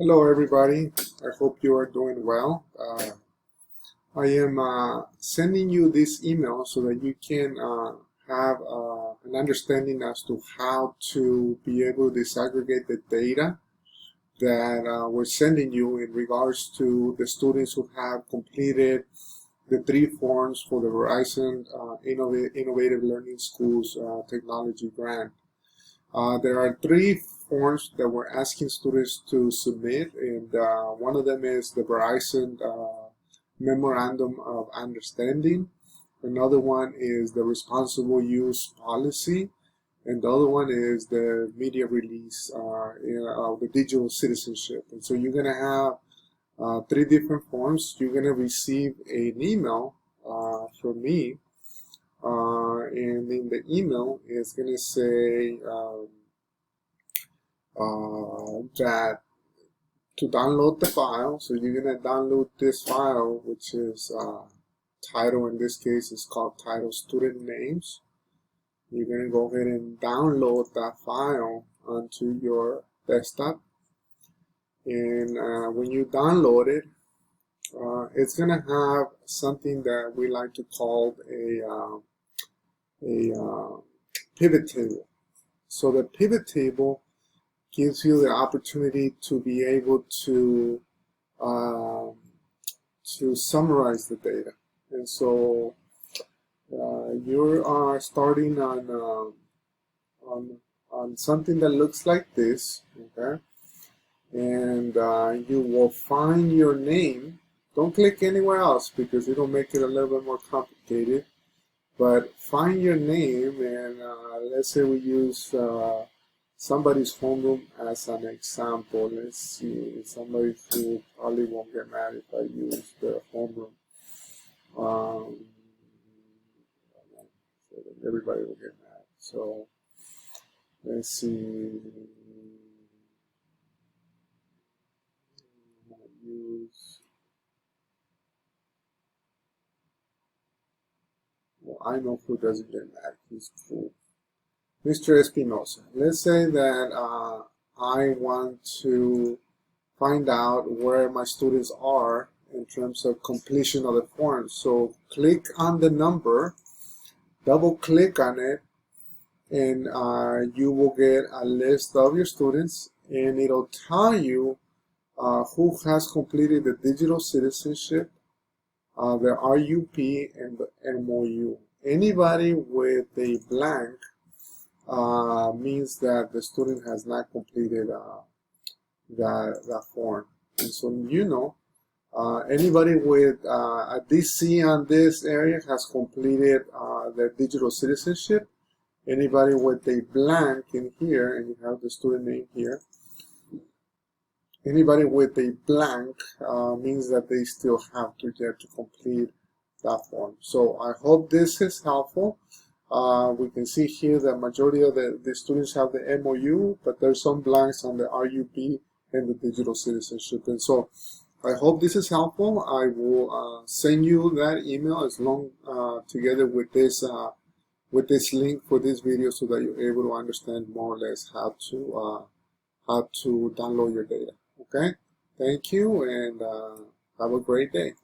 Hello everybody, I hope you are doing well. I am sending you this email so that you can have an understanding as to how to be able to disaggregate the data that we're sending you in regards to the students who have completed the 3 forms for the Verizon Innovative Learning Schools Technology Grant. There are 3 forms that we're asking students to submit, and one of them is the Verizon Memorandum of Understanding. Another one is the Responsible Use Policy, and the other one is the media release, the digital citizenship. And so you're going to have 3 different forms. You're going to receive an email from me. And in the email, it's going to say that to download the file. So you're going to download this file, which is title. In this case, is called Title Student Names. You're going to go ahead and download that file onto your desktop. And when you download it, it's going to have something that we like to call a pivot table. So the pivot table gives you the opportunity to be able to summarize the data. And so you are starting on something that looks like this, okay? And you will find your name. Don't click anywhere else because it'll make it a little bit more complicated. But find your name, and let's say we use somebody's homeroom as an example. Let's see, somebody who probably won't get mad if I use their homeroom. Everybody will get mad. So let's see. I know who doesn't get mad. He's cool. Mr. Espinosa. Let's say that I want to find out where my students are in terms of completion of the form. So click on the number, double click on it, and you will get a list of your students, and it'll tell you who has completed the digital citizenship, the RUP, and the MOU. Anybody with a blank means that the student has not completed that form. And so anybody with a DC on this area has completed their digital citizenship. Anybody with a blank in here, and you have the student name here, anybody with a blank means that they still have to get to complete that form. So I hope this is helpful. We can see here that majority of the students have the MOU, but there's some blanks on the RUP and the digital citizenship. And so I hope this is helpful. I will send you that email as long together with this link for this video, so that you're able to understand more or less how to download your data. Okay, thank you, and have a great day.